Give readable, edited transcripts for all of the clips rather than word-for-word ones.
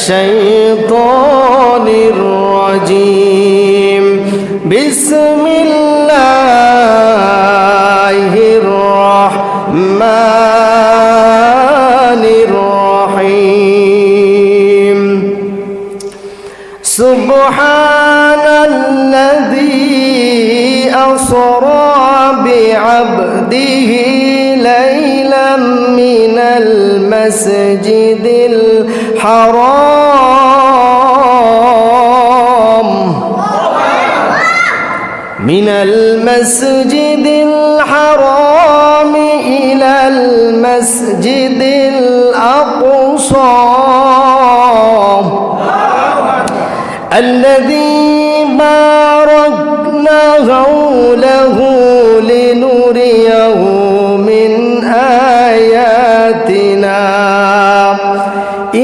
আশ-শাইতানির রাজীম। বিসমিল্লাহির রাহমানির রাহিম। সুবহানাল্লাযী আসরা বিআবদিহি লাইলাম মিনাল মাসজিদিল হারাম মিনাল মাসজিদিল হারাম ইলাল মাসজিদিল আকসা الذي باركنا حوله لنريه من آياتنا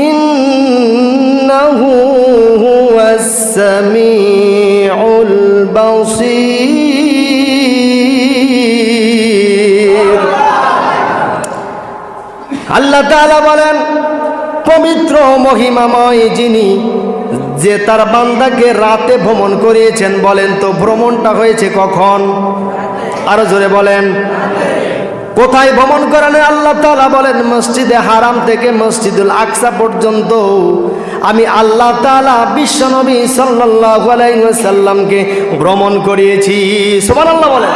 إنه هو السميع البصير। আল্লাহ তাআলা বলেন, পবিত্র মহিমাময় যিনি, যে তার বান্দাকে রাতে ভ্রমণ করিয়েছেন। বলেন তো ভ্রমণটা হয়েছে কখন? আরো জোরে বলেন। কোথায় ভ্রমণ করেন? আল্লাহ তাআলা বলেন, মসজিদে হারাম থেকে মসজিদুল আকসা পর্যন্ত আমি আল্লাহ তাআলা বিশ্বনবী সাল্লাল্লাহু আলাইহি ওয়াসাল্লামকে ভ্রমণ করিয়েছি। সুবহানাল্লাহ বলেন।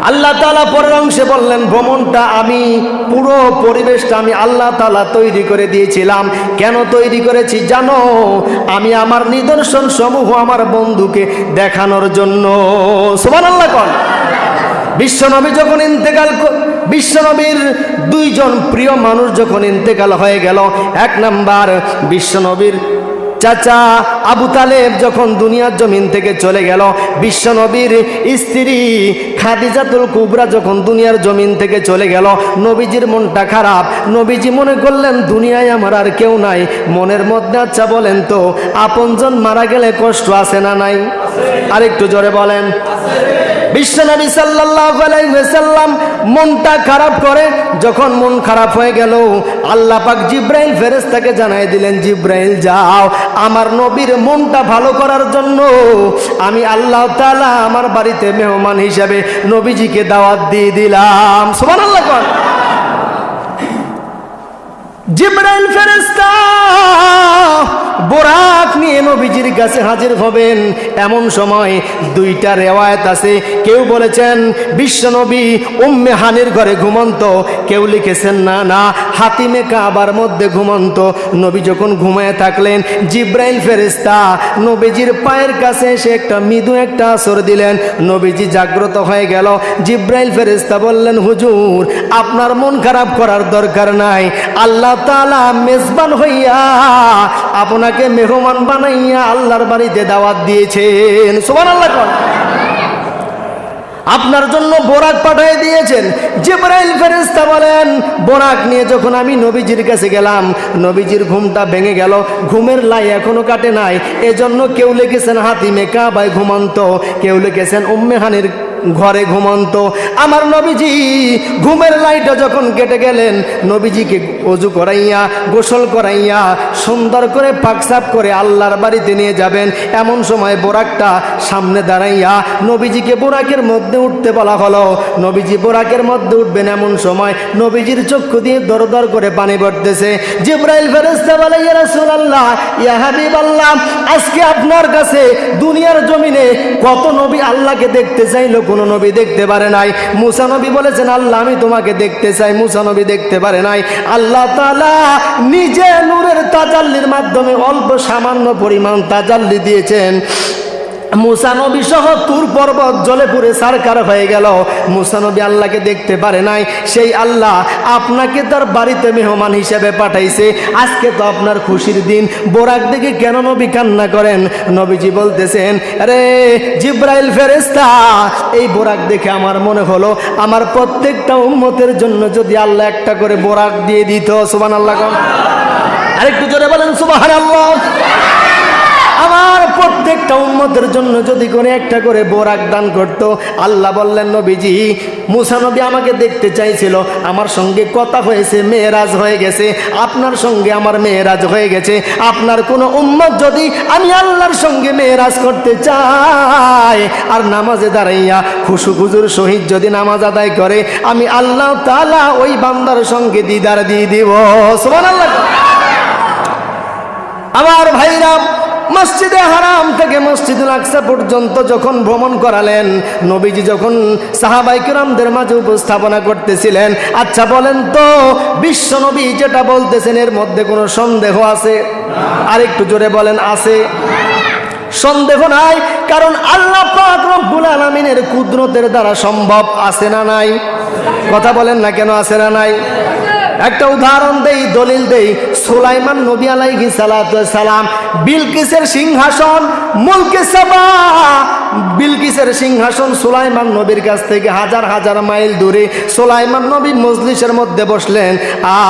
আল্লাহ তাআলা পরের অংশে বললেন, ভ্রমণটা আমি, পুরো পরিবেশটা আমি আল্লাহ তাআলা তৈরি করে দিয়েছিলাম। কেন তৈরি করেছি জানো? আমি আমার নিদর্শন সমূহ আমার বন্ধুকে দেখানোর জন্য। সুবহানাল্লাহ কোন। বিশ্বনবী যখন ইন্তেকাল, বিশ্বনবীর দুইজন প্রিয় মানুষ যখন ইন্তেকাল হয়ে গেল, এক নাম্বার বিশ্বনবীর চাচা আবু তালেব যখন দুনিয়ার জমিন থেকে চলে গেল, বিশ্বনবীর স্ত্রী খাদিজাতুল কুবরা যখন দুনিয়ার জমিন থেকে চলে গেল, নবীজির মনটা খারাপ। নবীজি মনে করলেন দুনিয়ায় আমার আর কেউ নাই। মনের মধ্যে আচ্ছা বলেন তো, আপনজন মারা গেলে কষ্ট আছে না নাই? আরেকটু জোরে বলেন। বিশ্বনবী সাল্লাল্লাহু আলাইহি ওয়াসাল্লাম মনটা খারাপ করে। যখন মন খারাপ হয়ে গেল, আল্লাহ পাক জিব্রাইল ফেরেশতাকে জানাই দিলেন, জিব্রাইল যাও, আমার নবীর মনটা ভালো করার জন্য আমি আল্লাহ তাআলা আমার বাড়িতে মেহমান হিসেবে নবীজিকে দাওয়াত দিয়ে দিলাম। সুবহানাল্লাহ কোন। জিব্রাইল ফেরেশতা বোরাক নিয়ে নবীজির কাছে হাজির হবেন। এমন সময় দুইটা রেওয়ায়েত আছে। কেউ বলেছেন বিশ্বনবী উম্মে হানির ঘরে ঘুমন্ত, কেউ লিখেছেন না না হাতিমে কাবার মধ্যে ঘুমন্ত। নবী যখন ঘুমায় থাকলেন, জিব্রাইল ফেরেশতা নবীজির পায়ের কাছে এসে একটা মৃদু একটা আসর দিলেন। নবীজি জাগ্রত হয়ে গেল। জিব্রাইল ফেরেশতা বললেন, হুজুর আপনার মন খারাপ করার দরকার নাই। আল্লাহ তাআলা মেজবান হইয়া আপনাকে মেহমান বানাইয়া আল্লাহর বাড়িতে দাওয়াত দিয়েছেন। সুবহানাল্লাহ কোন। আপনার জন্য বোরাক পাঠিয়ে দিয়েছেন। জিবরাইল ফেরেশতা বলেন, বোরাক নিয়ে যখন আমি নবীজির কাছে গেলাম, নবীজির ঘুমটা ভেঙে গেল। ঘুমের লাই এখনো কাটে নাই। এজন্য কেউ লিখেছেন হাতিমে কাবায় ঘুমন্ত, কেউ লিখেছেন উম্মে হানির ঘরে ঘুমন্ত। আমার নবীজি ঘুমের লাইটা যখন কেটে গেলেন, নবীজিকে ওযু করাইয়া গোসল করাইয়া সুন্দর করে পাকসাপ করে আল্লাহর বাড়িতে নিয়ে যাবেন। এমন সময় বোরাকটা সামনে দাঁড়াইয়া নবীজিকে বোরাকের মধ্যে উঠতে বলা হলো। নবীজি বোরাকের মধ্যে উঠবেন, এমন সময় নবীজির চক্ষু দিয়ে দরদর করে পানি পড়তেছে। জিবরাইল ফেরেশতা বলে, ইয়া রাসূলুল্লাহ, ইয়া হাবিবাল্লাহ, আজকে আপনার কাছে দুনিয়ার জমিনে কত নবী আল্লাহকে দেখতে চাইলো, কোন নবী দেখতে পারে নাই। মুসা নবী বলেছেন, আল্লাহ আমি তোমাকে দেখতে চাই। মুসা নবী দেখতে পারে নাই। আল্লাহ তাআলা নিজে নূরের তাজাল্লির মাধ্যমে অল্প সামান্য পরিমাণ তাজাল্লি দিয়েছেন। মুসা নবী সহ তুর পর্বত জলে পুড়ে সারকার হয়ে গেল। মুসা নবী আল্লাহকে দেখতে পারে নাই। সেই আল্লাহ আপনাকে তার বাড়িতে মেহমান হিসেবে পাঠাইছে। আজকে তো আপনার খুশির দিন, বোরাক দেখে কেন নবী কান্না করেন? নবীজি বলতেছেন, আরে জিব্রাইল ফেরেশতা, এই বোরাক দেখে আমার মনে হলো আমার প্রত্যেকটা উম্মতের জন্য যদি আল্লাহ একটা করে বোরাক দিয়ে দিত। সুবহানাল্লাহ। আরেকটু জোরে বলেন সুবহানাল্লাহ। আমার প্রত্যেকটা উম্মতের জন্য যদি করে একটা করে বোরাক দান করত। আল্লাহ বললেন নবীজি, মুসা নবী আমাকে দেখতে চাইছিল, আমার সঙ্গে কথা হয়েছে, মেয়েরাজ হয়ে গেছে, আপনার সঙ্গে আমার মেয়েরাজ হয়ে গেছে। আপনার কোনো উম্মত যদি আমি আল্লাহর সঙ্গে মেয়েরাজ করতে চাই আর নামাজে দাঁড়াইয়া খুশু খুজুর সহিত যদি নামাজ আদায় করে, আমি আল্লাহ তাআলা ওই বান্দার সঙ্গে দিদার দিয়ে দিব। সুবহানাল্লাহ। আমার ভাইরা, মসজিদে হারাম থেকে মসজিদুল আকসা পর্যন্ত যখন ভ্রমণ করালেন, নবীজি যখন সাহাবায়ে কেরামদের মাঝে উপস্থাপনা করতেছিলেন, আচ্ছা বলেন তো বিশ্ব নবী যেটা বলতেছেন এর মধ্যে কোনো সন্দেহ আছে? আর একটু জোরে বলেন, আছে? সন্দেহ নাই, কারণ আল্লাহ পাক রব্বুল আলামিনের কুদরতের দ্বারা সম্ভব। আছে না নাই? কথা বলেন না কেন, আছে না নাই? একটা উদাহরণ দেই, দলিল দেই। সুলাইমান নবী আলাইহিস সালাতু ওয়াস সালাম বিলকিসের সিংহাসন, মুলকে সাবা, বিলকিসের সিংহাসন সুলাইমান নবীর কাছ থেকে হাজার হাজার মাইল দূরে। সুলাইমান নবী মজলিসের মধ্যে বসলেন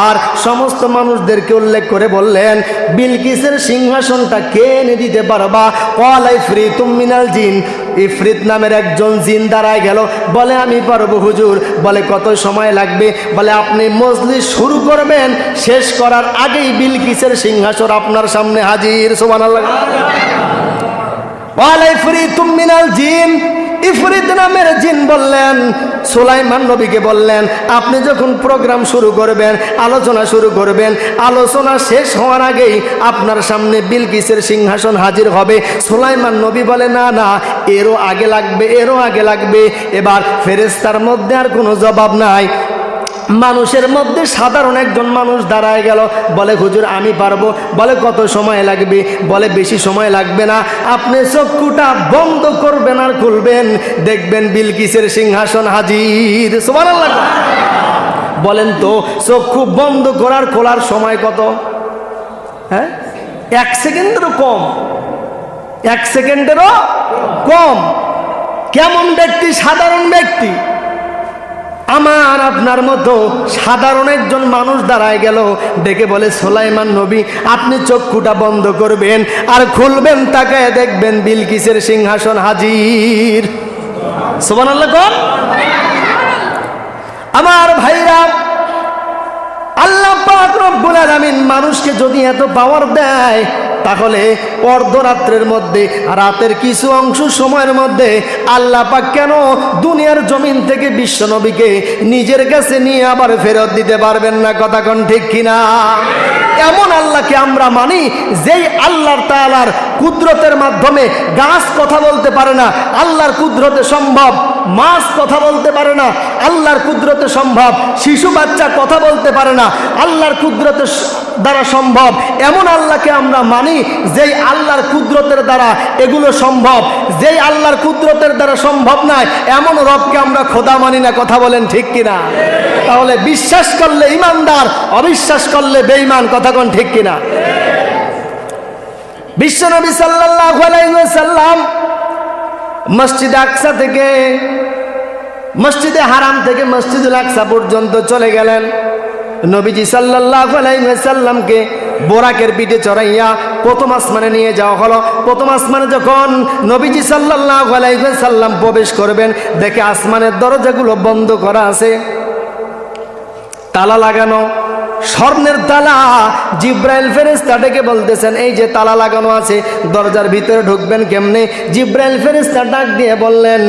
আর সমস্ত মানুষদেরকে উল্লেখ করে বললেন, বিলকিসের সিংহাসনটা কে এনে দিতে পারবা? ক্বালা ইফরিতুম মিনাল জিন, ইফরিত নামের একজন জিন দাঁড়ায় গেল, বলে আমি পারবো হুজুর। বলে কত সময় লাগবে? বলে আপনি মজলিস শুরু করবেন, শেষ করার আগেই বিলকিসের সিংহাসন আপনার সামনে হাজির। সুবহানাল্লাহ। ওয়ালা ইফরিতুম মিনাল জিন, ইফরিত নামের জিন বললেন, সুলাইমান নবীকে বললেন, আপনি যখন প্রোগ্রাম শুরু করবেন, আলোচনা শুরু করবেন, আলোচনা শেষ হওয়ার আগেই আপনার সামনে বিলকিসের সিংহাসন হাজির হবে। সুলাইমান নবী বলে, না না, এরও আগে লাগবে, এরও আগে লাগবে। এবার ফেরেশতার মধ্যে আর কোনো জবাব নাই। মানুষের মধ্যে সাধারণ একজন মানুষ দাঁড়ায় গেল, বলে হুজুর আমি পারবো। বলে কত সময় লাগবে? বলে বেশি সময় লাগবে না, আপনি চক্ষুটা বন্ধ করবেন আর খুলবেন, দেখবেন বিলকিসের সিংহাসন হাজির। সুবহানাল্লাহ। বলেন তো চক্ষু বন্ধ করার খোলার সময় কত? হ্যাঁ, 1 সেকেন্ডেরও কম, 1 সেকেন্ডেরও কম। কেমন ব্যক্তি? সাধারণ ব্যক্তি, আমার আপনার মতো সাধারণ একজন মানুষ দাঁড়ায় গেল, ডেকে বলে, সুলাইমান নবী আপনি চক্ষুটা বন্ধ করবেন আর খুলবেন, তাকায় দেখবেন বিলকিসের সিংহাসন হাজির। সুবহানাল্লাহ। কোন আমার ভাইরা, আল্লাহ পাক রব্বুল আলামিন মানুষকে যদি এত পাওয়ার দেয়, তাহলে অর্ধরাত্রের মধ্যে, রাতের কিছু অংশ সময়ের মধ্যে আল্লাহ পাক কেন দুনিয়ার জমিন থেকে বিশ্ব নবীকে নিজের কাছে নিয়ে আবার ফেরত দিতে পারবেন না? কথা কোন ঠিক কিনা? এমন আল্লাহকে আমরা মানি, যেই আল্লাহর তাআলার কুদরতের মাধ্যমে গাছ কথা বলতে পারে না, আল্লাহর কুদরতে সম্ভব মাছ কথা বলতে পারে না, আল্লাহর কুদরতে সম্ভব শিশু বাচ্চা কথা বলতে পারে না, আল্লাহর কুদরতের দ্বারা সম্ভব। এমন আল্লাহকে আমরা মানি, যেই আল্লাহর কুদরতের দ্বারা এগুলো সম্ভব। যেই আল্লাহর কুদরতের দ্বারা সম্ভব নয়, এমন রবকে আমরা খোদা মানি না। কথা বলেন ঠিক কিনা? তাহলে বিশ্বাস করলে ঈমানদার, অবিশ্বাস করলে বেঈমান। কথা কোন ঠিক কিনা? বিশ্বনবী সাল্লাল্লাহু আলাইহি ওয়াসাল্লাম মসজিদে আকসা থেকে, মসজিদে হারাম থেকে মসজিদুল আকসা পর্যন্ত চলে গেলেন। নবীজি সাল্লাল্লাহু আলাইহি ওয়াসাল্লামকে বোরাকের পিঠে চড়াইয়া প্রথম আসমানে নিয়ে যাওয়া হলো। প্রথম আসমানে যখন নবীজি সাল্লাল্লাহু আলাইহি ওয়াসাল্লাম প্রবেশ করবেন, দেখে আসমানের দরজাগুলো বন্ধ করা আছে, তালা লাগানো, স্বর্ণের তালা। জিব্রাইল ফেরেশতা ডেকে বলতেছেন, এই যে তালা লাগানো আছে, দরজার ভিতরে ঢুকবেন কেমনে? জিব্রাইল ফেরেশতা ডাক দিয়ে বললেন,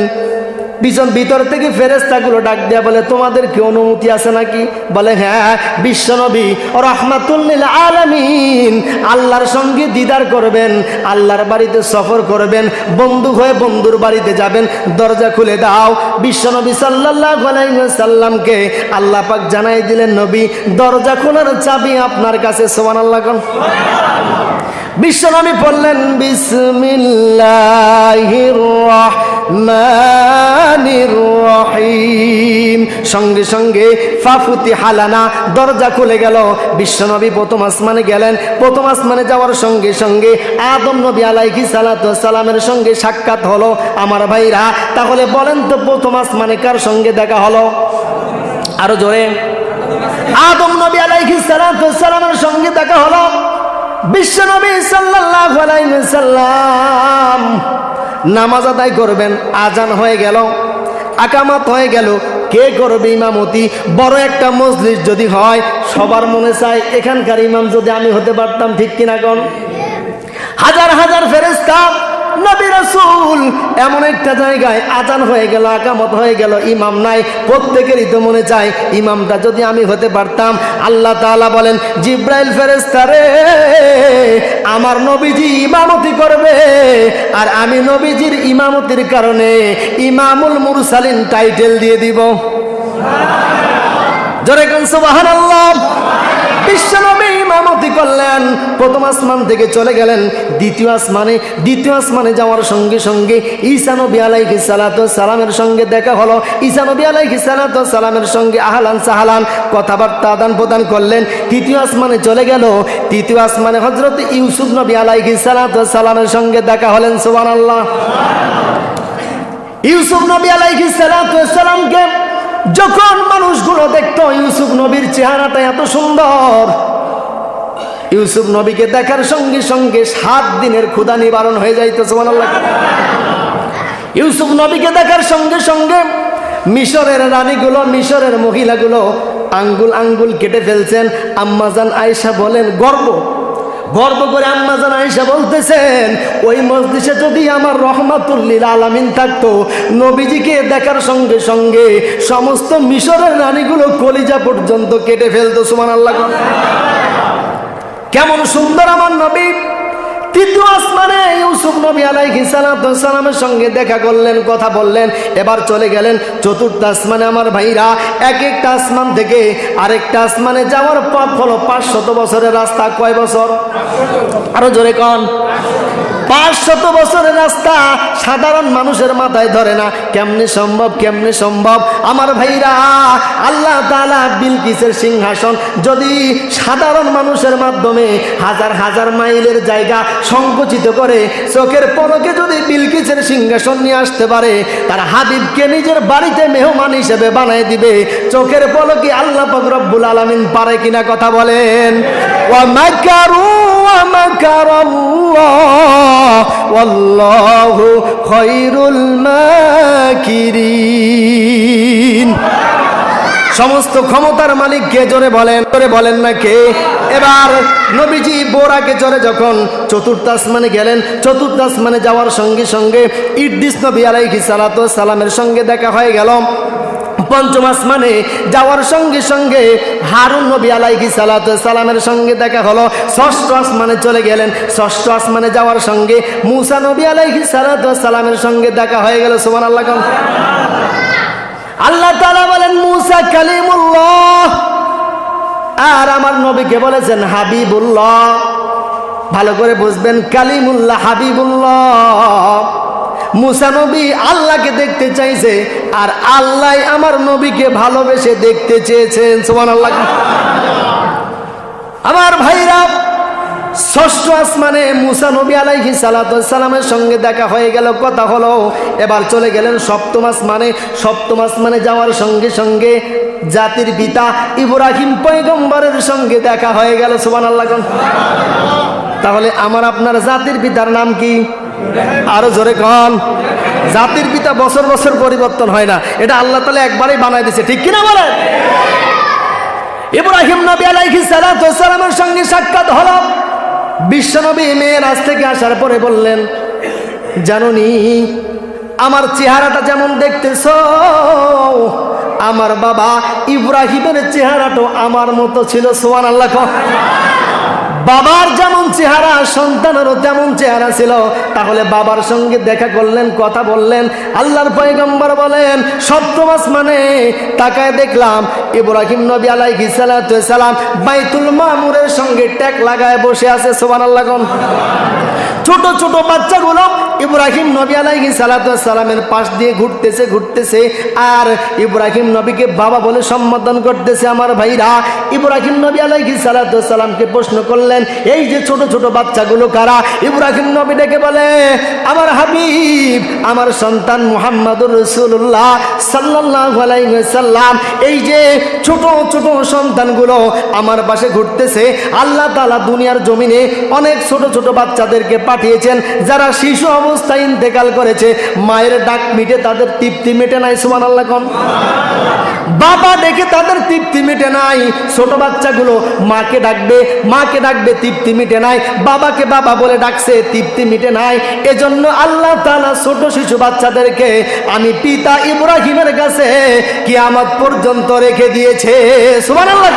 ভিতর থেকে ফেরেশতাগুলো ডাক দেয়া বলে, তোমাদের কি অনুমতি আছে নাকি? বলে হ্যাঁ, বিশ্বনবী রাহমাতুল লিল আলামিন আল্লাহর সঙ্গে দিদার করবেন, আল্লাহর বাড়িতে সফর করবেন, বন্ধু হয়ে বন্ধুর বাড়িতে যাবেন, দরজা খুলে দাও। বিশ্বনবী সাল্লাল্লাহু আলাইহি ওয়াসাল্লামকে আল্লাহ পাক জানাই দিলেন, নবী দরজা খোলার চাবি আপনার কাছে। সুবহানাল্লাহ। বিশ্বনবী বললেন, বিসমিল্লাহির রাহমানির রহিম। সঙ্গে সঙ্গে ফাফুতি হালানা, দরজা খুলে গেল। বিশ্বনবী প্রথম আসমানে গেলেন। প্রথম আসমানে যাওয়ার সঙ্গে সঙ্গে আদম নবী আলাইহিস সালাতু ওয়াস সালামের সঙ্গে সাক্ষাৎ হলো। আমার ভাইরা, তাহলে বলেন তো প্রথম আসমানে কার সঙ্গে দেখা হলো? আরো জোরে। আদম নবী আলাইহিস সালাতু ওয়াস সালামের সঙ্গে দেখা হলো। বিশ্বনবী সাল্লাল্লাহু আলাইহি ওয়াসাল্লাম নামাজ আদায় করবেন, আজান হয়ে গেল, আকামাত হয়ে গেল, কে করবে ইমামতি? বড় একটা মজলিস যদি হয়, সবার মনে চায় এখানকার ইমাম যদি আমি হতে পারতাম, ঠিক কিনা কোন? হাজার হাজার ফেরেশতা, নবী রাসূল এমন একটা জায়গায় আজান হয়ে গেল, আকামত হয়ে গেল, ইমাম নাই, প্রত্যেকেরই তো মনে চায় ইমামটা যদি আমি হতে পারতাম। আল্লাহ তাআলা বলেন, জিব্রাইল ফেরেশতা রে, আমার নবীজি ইমামতি করবে, আর আমি নবীজির ইমামতির কারণে ইমামুল মুরসালিন টাইটেল দিয়ে দিব। জোরে কোন সুবহানাল্লাহ। বিশ্বনবী ইমামতি করলেন, প্রথম আসমান থেকে চলে গেলেন দ্বিতীয় আসমানে। দ্বিতীয় আসমানে যাওয়ার সঙ্গে সঙ্গে ঈসা নবী আলাইহিস সালাতু ওয়াস সালামের সঙ্গে দেখা হলো। ঈসা নবী আলাইহিস সালাতু ওয়াস সালামের সঙ্গে আহলান সাহলান কথাবার্তা আদান প্রদান করলেন। তৃতীয় আসমানে চলে গেল। তৃতীয় আসমানে হযরত ইউসুফ নবী আলাইহিস সালাতু ওয়াস সালামের সঙ্গে দেখা হলেন। সুবহানাল্লাহ। ইউসুফ নবী আলাইহিস সালাতু ওয়াস সালামকে যখন মানুষগুলো দেখতো, ইউসুফ নবীর চেহারাটা এত সুন্দর, ইউসুফ নবীকে দেখার সঙ্গে সঙ্গে 7 দিনের ক্ষুধা নিবারণ হয়ে যাইতো। সুবহানাল্লাহ। ইউসুফ নবীকে দেখার সঙ্গে সঙ্গে মিশরের রানীগুলো, মিশরের মহিলাগুলো আঙ্গুল আঙ্গুল কেটে ফেলছেন। আম্মাজান আয়েশা বলেন, গর্ব করে আম্মাজান আয়েশা বলতেছেন, ওই মজলিসে যদি আমার রহমাতুল লিল আলামিন থাকতো, নবীজিকে দেখার সঙ্গে সঙ্গে সমস্ত মিশরের রানীগুলো কলিজা পর্যন্ত কেটে ফেলতো। সুবহানাল্লাহ। কেমন সুন্দর আমার নবী। তৃতীয় আসমানে ইউসুফ নবী আলাইহিস সালাতু ওয়াস সালামের সঙ্গে দেখা করলেন, কথা বললেন। এবার চলে গেলেন চতুর্থ আসমানে। আমার ভাইরা, এক একটা আসমান থেকে আরেকটা আসমানে যাওয়ার পথ হলো 500 বছরের রাস্তা। কয় বছর? আরো জোরে কন। 500 বছরের রাস্তা সাধারণ মানুষের মাথায় ধরে না। কেমনে সম্ভব, কেমনে সম্ভব? আমার ভাইরা, আল্লাহ তাআলা বিলকিসের সিংহাসন যদি সাধারণ মানুষের মাধ্যমে হাজার হাজার মাইলের জায়গা সংকুচিত করে চোখের পলকে যদি বিলকিসের সিংহাসন নিয়ে আসতে পারে, তার হাবিবকে নিজের বাড়িতে মেহমান হিসেবে বানায় দিবে চোখের পলকে আল্লাহ পাক রব্বুল আলামিন পারে কিনা? কথা বলেন। ওয়া মাকারু ওয়া মাকারাল্লাহ ওয়াল্লাহু খায়রুল মাকিরিন। সমস্ত ক্ষমতার মালিক কে? জোরে বলেন, জোরে বলেন না কে? এবার নবীজি বোরাকে চড়ে যখন চতুর্থ আসমানে গেলেন, চতুর্থ আসমানে যাওয়ার সঙ্গে সঙ্গে ইদ্রিস নবী আলাইহিস সালাতু ওয়াস সালামের সঙ্গে দেখা হয়ে গেল। পঞ্চম আসমানে যাওয়ার সঙ্গে সঙ্গে হারুন নবী আলাইহিস সালাতু ওয়াস সালামের সঙ্গে দেখা হলো। ষষ্ঠ আসমানে চলে গেলেন। ষষ্ঠ আসমানে যাওয়ার সঙ্গে মূসা নবী আলাইহিস সালাতু ওয়াস সালামের সঙ্গে দেখা হয়ে গেল। সুবহানাল্লাহ। আল্লাহ তাআলা বলেন, মূসা কালিমুল্লাহ, আর আমার নবীকে বলেছেন হাবিবুল্লাহ। ভালো করে বুঝবেন, কালিমুল্লাহ, হাবিবুল্লাহ। মূসা নবী আল্লাহকে দেখতে চাইছে, আর আল্লাহ আমার নবীকে ভালোবেসে দেখতে চেয়েছেন। সুবহানাল্লাহ। আমার ভাইরা, ষষ্ঠ আসমানে মূসা নবী আলাইহিস সালাতু ওয়াস সালামের সঙ্গে দেখা হয়ে গেল, কথা হলো। এবার চলে গেলেন সপ্তম আসমানে। সপ্তম আসমানে যাওয়ার সঙ্গে সঙ্গে জাতির পিতা ইব্রাহিম পয়গম্বরের সঙ্গে দেখা হয়ে গেল। সুবহানাল্লাহ। তাহলে আমার আপনার জাতির পিতার নাম কি? আরো জোরে কন। জাতির পিতা বছর বছর পরিবর্তন হয় না, এটা আল্লাহ তাআলা একবারই বানায় দিয়েছে, ঠিক কিনা বলেন? ইব্রাহিম নবী আলাইহিস সালাতু ওয়াস সালামের সঙ্গে সাক্ষাৎ হলো। বিশ্বনবী মেরাজ থেকে আসার পরে বললেন, জানুনি আমার চেহারাটা যেমন দেখতেছো, আমার বাবা ইব্রাহিমের চেহারাটা আমার মতো ছিল। সুবহানাল্লাহ। বাবার যেমন চেহারা, সন্তানেরও তেমন চেহারা ছিল। তাহলে বাবার সঙ্গে দেখা করলেন, কথা বললেন। আল্লাহর পয়গম্বর বলেন, সপ্তম আসমানে তাকায় দেখলাম ইব্রাহিম নবী আলাইহিস সালাতু ওয়াস সালাম বাইতুল মামুরের সঙ্গে ট্যাক লাগায় বসে আছে। সুবহানাল্লাহ। ছোট ছোট বাচ্চাগুলো ইব্রাহিম নবী আলাইহিস সালাতু ওয়াস সালামের পাশ দিয়ে ঘুরতেছে আর ইব্রাহিম নবীকে বাবা বলে সম্বোধন করতেছে। আমার ভাইরা, ইব্রাহিম নবী আলাইহিস সালাতু ওয়াস সালামকে প্রশ্ন করলেন, এই যে ছোট ছোট বাচ্চাগুলো কারা? ইব্রাহিম নবী ডেকে বলে, আমার হাবিব, আমার সন্তান মুহাম্মদুর রাসূলুল্লাহ সাল্লাল্লাহু আলাইহি ওয়াসাল্লাম, এই যে ছোট ছোট সন্তানগুলো আমার পাশে ঘুরতেছে। আল্লাহ তাআলা দুনিয়ার জমিনে অনেক ছোট ছোট বাচ্চাদেরকে পাঠিয়েছেন যারা শিশু অবস্থায় ইন্তেকাল করেছে। মায়ের ডাক মিটে তাদের তৃপ্তি মেটে নাই। সুবহানাল্লাহ কোন বাবা ডেকে তাদের তৃপ্তি মেটে নাই। ছোট বাচ্চাগুলো মাকে ডাকবে তৃপ্তি মিটে নাই। বাবাকে বাবা বলে ডাকছে, তৃপ্তি মিটে নাই। এজন্য আল্লাহ তাআলা ছোট শিশু বাচ্চাদেরকে আমি পিতা ইব্রাহিমের কাছে কিয়ামত পর্যন্ত রেখে দিয়েছে। সুবহানাল্লাহ।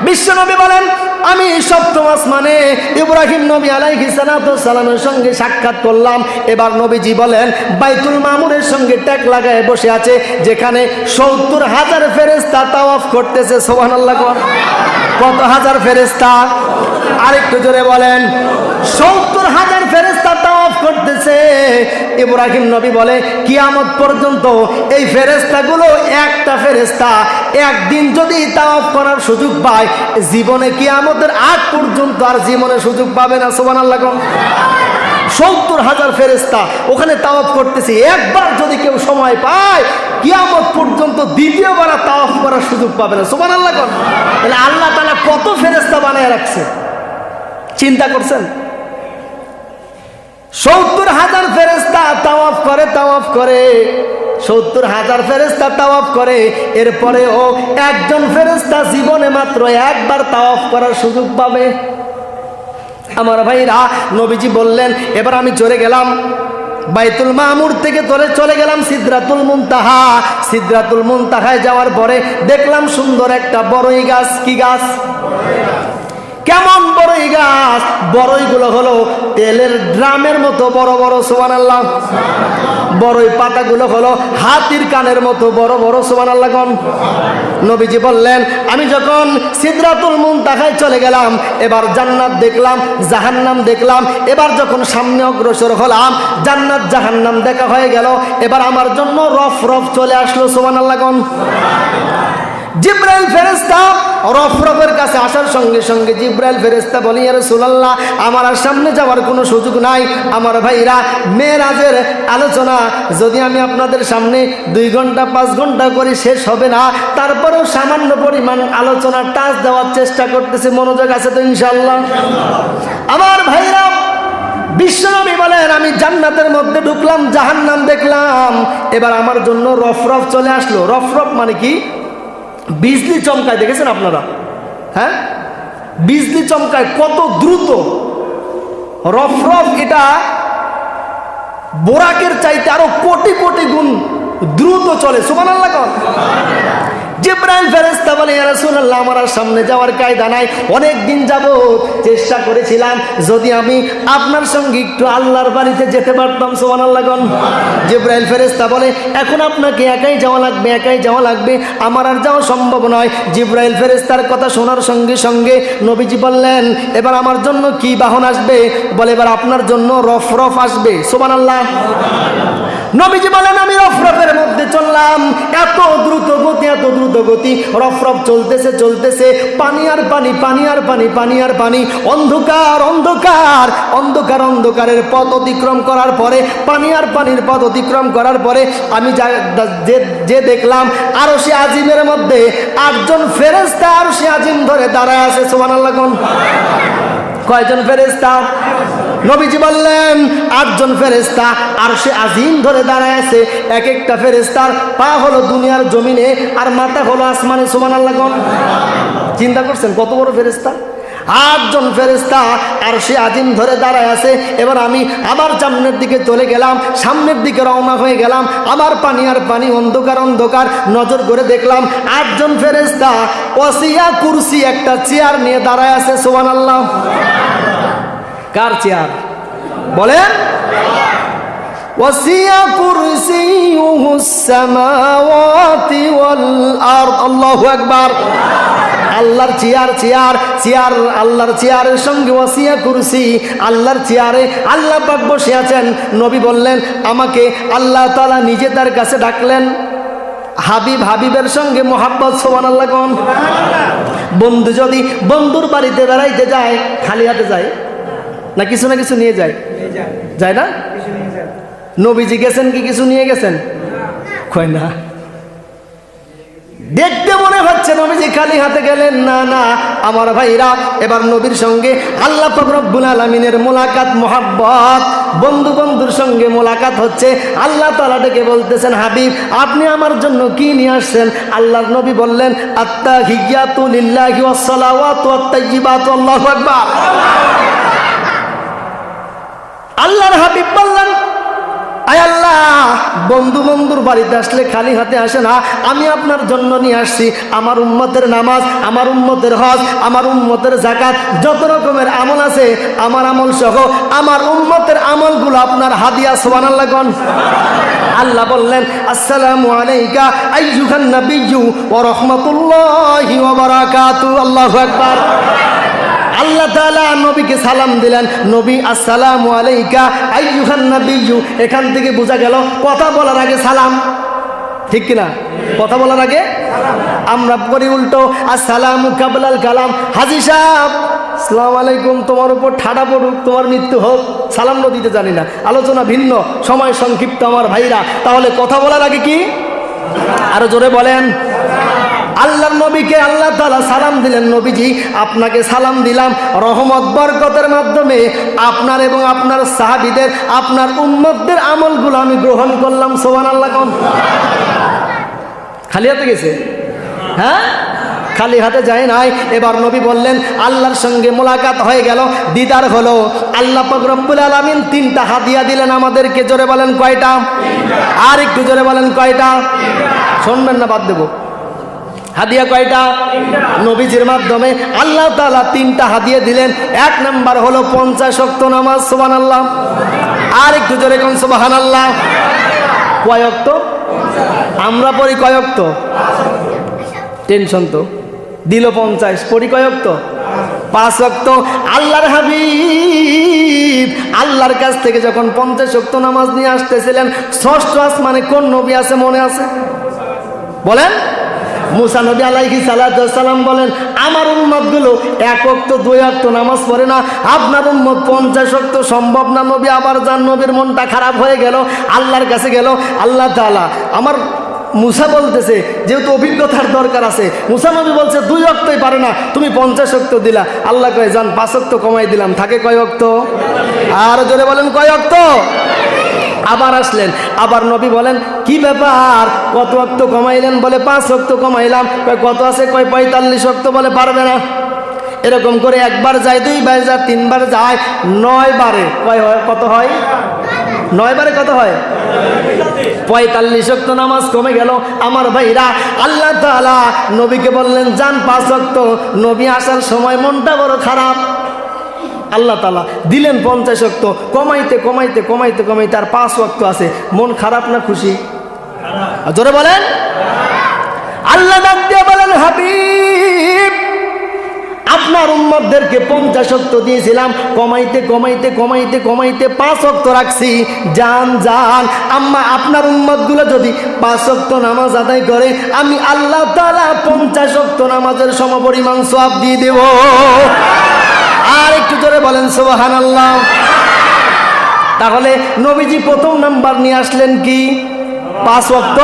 বিশ্বনবী বলেন, আমি সপ্তম আসমানে ইব্রাহিম নবী আলাইহিস সালাতু ওয়াস সালামের সঙ্গে সাক্ষাৎ করলাম। এবার নবীজি বলেন, বাইতুল মামুরের সঙ্গে ট্যাগ লাগায় বসে আছে, যেখানে ৭০,০০০ ফেরেশতা তাওয়াফ করতেছে। সুবহানাল্লাহ। কত হাজার ফেরেশতা? আরেকটু জোরে বলেন। ৭০,০০০ ফেরেশতা তাওয়াফ করতেছে। ইব্রাহিম নবী বলে, কিয়ামত পর্যন্ত এই ফেরেশতাগুলো একটা ফেরেশতা একদিন যদি তাওয়াফ করার সুযোগ পায়, জীবনে কিয়ামতের আগ পর্যন্ত আর জীবনে সুযোগ পাবে না। সুবহানাল্লাহ। ৭০,০০০ ফেরেশতা ওখানে তাওয়াফ করতেছে। একবার যদি কেউ সময় পায়, কিয়ামত পর্যন্ত দ্বিতীয়বার তাওয়াফ করার সুযোগ পাবে না। সুবহানাল্লাহ। তাহলে আল্লাহ তাআলা কত ফেরেশতা বানায় রাখছে, চিন্তা করছেন? ৭০,০০০ ফেরেশতা তাওয়াফ করে ৭০,০০০ ফেরেশতা তাওয়াফ করে। এরপরেও একজন ফেরেশতা জীবনে মাত্র একবার তাওয়াফ করার সুযোগ পাবে। আমার ভাইরা, নবীজি বললেন, এবার আমি চলে গেলাম বাইতুল মামুর থেকে চলে গেলাম সিদরাতুল মুনতাহা। সিদরাতুল মুনতাহায় যাওয়ার পরে দেখলাম সুন্দর একটা বড়ই গাছ। কি গাছ? কেমন বড়ই গাছ? বড়ইগুলো হলো তেলের ড্রামের মতো বড় বড়। সুবহানাল্লাহ। বড়ই পাতাগুলো হলো হাতির কানের মতো বড় বড়। সুবহানাল্লাহ। নবীজি বললেন, আমি যখন সিদরাতুল মুনতাহায় চলে গেলাম, এবার জান্নাত দেখলাম, জাহান্নাম দেখলাম। এবার যখন সামনে অগ্রসর হলাম, জান্নাত জাহান্নাম দেখা হয়ে গেল। এবার আমার জন্য রফ চলে আসলো। সুবহানাল্লাহ। জিবরাইল ফেরেশতা রফের কাছে আসার সঙ্গে সঙ্গে জিবরাইল ফেরেশতা বলে, ইয়া রাসূলুল্লাহ, আমার আর সামনে যাওয়ার কোনো সুযোগ নাই। আমার ভাইরা, মেরাজের আলোচনা যদি আমি আপনাদের সামনে 2 ঘন্টা 5 ঘন্টা করে শেষ হবে না। তারপরেও সামান্য পরিমাণ আলোচনা টাচ দেওয়ার চেষ্টা করতেছে। মনোযোগ আছে তো ইনশাআল্লাহ? আমার ভাইরা, বিশ্বনবী বলেন, আমি জান্নাতের মধ্যে ঢুকলাম, জাহান্নাম দেখলাম। এবার আমার জন্য রফ চলে আসলো। রফ মানে কি? বিজলি চমকায়। দেখেছেন আপনারা? হ্যাঁ, বিজলি চমকায় কত দ্রুত। রফ এটা বোরাকের চাইতে আরো কোটি কোটি গুণ দ্রুত চলে। সুবহানাল্লাহ। জিবরাইল ফেরেশতা বলে, ইয়া রাসূলুল্লাহ, আমার সামনে যাওয়ার কায়দা নাই। অনেক দিন যাবত চেষ্টা করেছিলাম, যদি আমি আপনার সঙ্গে একটু আল্লাহর বাড়িতে যেতে পারতাম। সুবহানাল্লাহ। জিবরাইল ফেরেশতা বলে, এখন আপনাকে একাই যাওয়া লাগবে, আমার আর যাওয়া সম্ভব নয়। জিবরাইল ফেরেশতার কথা শোনার সঙ্গে সঙ্গে নবীজি বললেন, এবার আমার জন্য কি বাহন আসবে? বলে, এবার আপনার জন্য রফ আসবে। সুবহানাল্লাহ। নবীজি বলেন, আমি রফের মধ্যে চললাম। এত দ্রুত গতি, রফ চলতেছে। পানি আর পানি, অন্ধকারের পথ অতিক্রম করার পরে, পানি আর পানির পথ অতিক্রম করার পরে আমি যে দেখলাম, আরশে আজিমের মধ্যে 8 জন ফেরেশতা আরশে আজিম ধরে দাঁড়ায় আছে। সুবহানাল্লাহ। কয়জন ফেরেশতা? নবীজি বললেন, 8 জন ফেরেশতা আরশে আজিম ধরে দাঁড়ায় আছে। এক একটা ফেরেশতার পা হলো দুনিয়ার জমিনে আর মাথা হলো আসমানে। সুবহানাল্লাহ। চিন্তা করছেন কত বড় ফেরেশতা? 8 জন ফেরেশতা আরশে আজিম ধরে দাঁড়ায় আছে। এবার আমি আবার সামনের দিকে চলে গেলাম, সামনের দিকে রওনা হয়ে গেলাম। আবার পানি আর পানি, অন্ধকার। নজর করে দেখলাম 8 জন ফেরেশতা ওয়াসিয়া কুরসি একটা চেয়ার নিয়ে দাঁড়ায় আছে। সুবহানাল্লাহ। কার চেয়ার বলেন? ওয়াসিয়া কুরসিয়ুহুস সামাওয়াতি ওয়াল আরদ। আল্লাহু আকবার। আল্লাহর চেয়ার চেয়ার চেয়ার আল্লাহর চেয়ারের সঙ্গে ওয়াসিয়া কুরসি, আল্লাহর চেয়ারে আল্লাহ পাক বসে আছেন। নবী বললেন আমাকে আল্লাহ তাআলা নিজে তার কাছে ডাকলেন। হাবিব হাবিবের সঙ্গে মোহাব্বত, সুবহানাল্লাহ কোন। বন্ধু যদি বন্ধুর বাড়িতে বেড়াইতে যায় খালি হাতে যায় না কিছু নিয়ে যায়? যায় না? নবীজি গেছেন কি কিছু নিয়ে গেছেন? কয় না। দেখতে মনে হচ্ছে নবীজি খালি হাতে গেলেন, না না আমার ভাইরা, এবার নবীর সঙ্গে আল্লাহ পাক রব্বুল আলামিনের মোলাকাত, মোহাব্বত, বন্ধু বন্ধুর সঙ্গে মোলাকাত হচ্ছে। আল্লাহ তাআলা ডেকে বলতেছেন হাবিব আপনি আমার জন্য কি নিয়ে আসছেন? আল্লাহর নবী বললেন আত্তাহিয়াতু লিল্লাহি ওয়াস সালাওয়াতু ওয়াত তাইয়্যিবাতু, আল্লাহু আকবার। আল্লাহর হাবিব বললেন আয় আল্লাহ, বন্ধু বন্ধুর বাড়িতে আসলে খালি হাতে আসে না, আমি আপনার জন্য নিয়ে আসছি আমার উম্মতের নামাজ, আমার উম্মতের হজ, আমার উম্মতের যাকাত, যত রকমের আমল আছে আমার আমল সহ আমার উম্মতের আমলগুলো আপনার হাদিয়া, সুবহানাল্লাহ কোন। আল্লাহ বললেন আসসালামু আলাইকা আইয়ুহান নাবিয়্যু ওয়া রাহমাতুল্লাহি ওয়া বারাকাতুহু, আল্লাহু আকবার। আল্লাহ তাআলা নবীকে সালাম দিলেন, নবী আসসালামু আলাইকা আইয়ুহান নাবিয়্যু। এখান থেকে বোঝা গেল কথা বলার আগে সালাম, ঠিক কিনা? কথা বলার আগে আমরা করি উল্টো, আসসালামু কাবলাল কালাম। হাজী সাহেব আসসালামু আলাইকুম, তোমার উপর ঠাডা পড়ুক, তোমার মৃত্যু হোক, সালাম দিতে জানি না, আলোচনা ভিন্ন, সময় সংক্ষিপ্ত আমার ভাইরা। তাহলে কথা বলার আগে কি? আরো জোরে বলেন। আল্লাহর নবীকে আল্লাহ তাআলা সালাম দিলেন, নবীজি আপনাকে সালাম দিলাম, রহমত বরকতের মাধ্যমে আপনার এবং আপনার সাহাবীদের, আপনার উম্মতদের আমলগুলো আমি গ্রহণ করলাম, সুবহানাল্লাহ কোন। খালি হাতে গেছে? হ্যাঁ, খালি হাতে যায় নাই। এবার নবী বললেন আল্লাহর সঙ্গে মোলাকাত হয়ে গেল, দিদার হলো। আল্লাহ পাক রব্বুল আলামিন তিনটা হাদিয়া দিলেন আমাদেরকে, জোরে বলেন কয়টা? আর একটু জোরে বলেন কয়টা? শুনবেন না বাদ দেবো। হাদিয়া কয়টা? নবীজির মাধ্যমে আল্লাহ তাআলা তিনটা হাদিয়া দিলেন। এক নাম্বার হলো 50 ওয়াক্ত নামাজ, সুবহানাল্লাহ। আর একটু জোরে কোন সুবহানাল্লাহ। কয় ওয়াক্ত? আমরা পড়ি কয় ওয়াক্ত? টেনশন তো দিল 50, পড়ি কয় ওয়াক্ত? 5 ওয়াক্ত। আল্লাহর হাবিব আল্লাহর কাছ থেকে যখন 50 ওয়াক্ত নামাজ নিয়ে আসতেছিলেন, ষষ্ঠ আসমানে কোন নবী আছে মনে আছে? বলেন। মুসা নবী আলাইহিস সালাতু ওয়াস সালাম বলেন আমার উম্মতগুলো 1 ওয়াক্ত 2 ওয়াক্ত নামাজ পড়ে না, আপনার উম্মত 50 ওয়াক্ত সম্ভব না নবী। আবার যান নবীর মনটা খারাপ হয়ে গেল, আল্লাহর কাছে গেল। আল্লাহ তাআলা আমার মুসা বলতেছে, যেহেতু অভিজ্ঞতার দরকার আছে, মুসা নবী বলছে 2 ওয়াক্তই পারে না, তুমি 50 ওয়াক্ত দিলা। আল্লাহ কয় যান 5 ওয়াক্ত কমাই দিলাম, থাকে কয় ওয়াক্ত? আর জোরে বলেন কয় ওয়াক্ত? আবার আসলেন, আবার নবী বলেন কি ব্যাপার, কত ওয়াক্ত কমাইলেন? বলে 5 ওয়াক্ত কমাইলাম। কয় কত আছে? কয় 45 ওয়াক্ত। বলে পারবে না। এরকম করে একবার যায়, 2 বার যায়, 3 বার যায়, 9 বারে কয় হয়? কত হয়? 9 বারে কত হয়? 45 ওয়াক্ত নামাজ কমে গেল। আমার ভাইরা, আল্লাহ তাআলা নবীকে বললেন যান 5 ওয়াক্ত। নবী আসার সময় মনটা বড় খারাপ, আল্লাহ তাআলা দিলেন 50 ওয়াক্ত, কমাইতে কমাইতে কমাইতে কমাইতে আর 5 ওয়াক্ত আছে। মন খারাপ না খুশি? জোরে বলেন। আল্লাহ ডাক দিয়ে বলেন হাবিব আপনার উম্মতদেরকে 50 ওয়াক্ত দিয়েছিলাম, কমাইতে কমাইতে কমাইতে কমাইতে 5 ওয়াক্ত রাখছি। জান জান আম্মা আপনার উম্মতগুলো যদি 5 ওয়াক্ত নামাজ আদায় করে, আমি আল্লাহ তাআলা 50 ওয়াক্ত নামাজের সমপরিমাণ সওয়াব দিয়ে দেব। আর একটু জোরে বলেন সুবহানাল্লাহ। তাহলে নবীজি প্রথম নাম্বার নিয়ে আসলেন কি? 5 ওয়াক্ত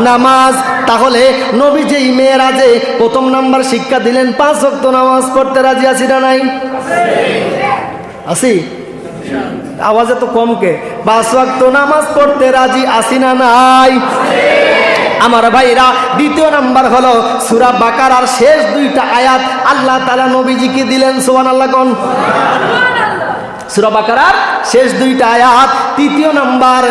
নামাজ। তাহলে নবীজি এই মেরাজে প্রথম নাম্বার শিক্ষা দিলেন 5 ওয়াক্ত নামাজ পড়তে রাজি আছি না নাই? আছি। আওয়াজে তো কম কে? 5 ওয়াক্ত নামাজ পড়তে রাজি আছি না নাই? আমার ভাইরা, দ্বিতীয় নাম্বার হলো সূরা বাকারার শেষ 2টা আয়াত আল্লাহ তাআলা নবীজিকে দিলেন, সুবহানাল্লাহ কোন। সূরা বাকারার শেষ 2টা আয়াত। তৃতীয় নাম্বার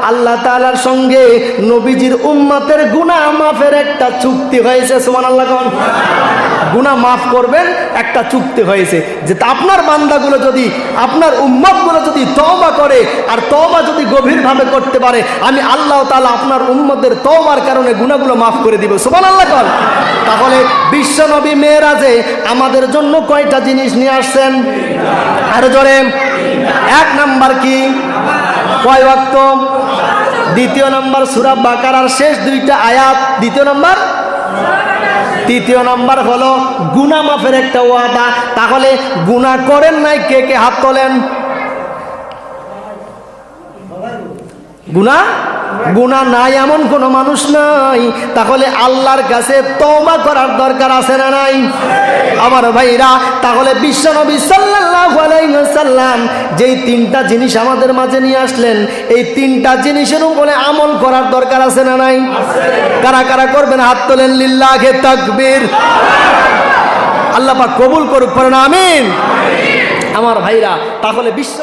আল্লাহ তাআলার সঙ্গে নবীজির উম্মতের গুনাহ মাফের একটা চুক্তি হয়েছে, সুবহানাল্লাহ কোন। গুনাহ মাফ করবেন একটা চুক্তি হয়েছে, যে আপনার বান্দাগুলো যদি, আপনার উম্মতগুলো যদি তওবা করে আর তওবা যদি গভীরভাবে করতে পারে, আমি আল্লাহ তাআলা আপনার উম্মতের তওবার কারণে গুনাহগুলো মাফ করে দিব, সুবহানাল্লাহ কোন। তাহলে বিশ্বনবী মেরাজে আমাদের জন্য কয়টা জিনিস নিয়ে আসছেন? আরো জোরে। এক নাম্বার কি? কয় ওয়াক্ত? দ্বিতীয় নাম্বার সূরা বাকারার শেষ দুইটা আয়াত। দ্বিতীয় নাম্বার। তৃতীয় নাম্বার হলো গুনাহ মাফের একটা ওয়াদা। তাহলে গুনাহ করেন নাই কে কে হাত তোলেন? গুনাহ নাই এমন কোনো মানুষ নাই। তাহলে আল্লাহর কাছে তওবা করার দরকার আছে না নাই? আমার ভাইরা, তাহলে বিশ্বনবী সাল্লাল্লাহু আলাইহি ওয়াসাল্লাম যেই তিনটা জিনিস আমাদের মাঝে নিয়ে আসলেন, এই তিনটা জিনিসের উপরে আমল করার দরকার আছে না নাই? কারা কারা করবেন হাত তোলেন? লিল্লাহি তাকবীর। আল্লাহ পাক কবুল করুক, পড়েন আমিন। আমার ভাইরা, তাহলে বিশ্ব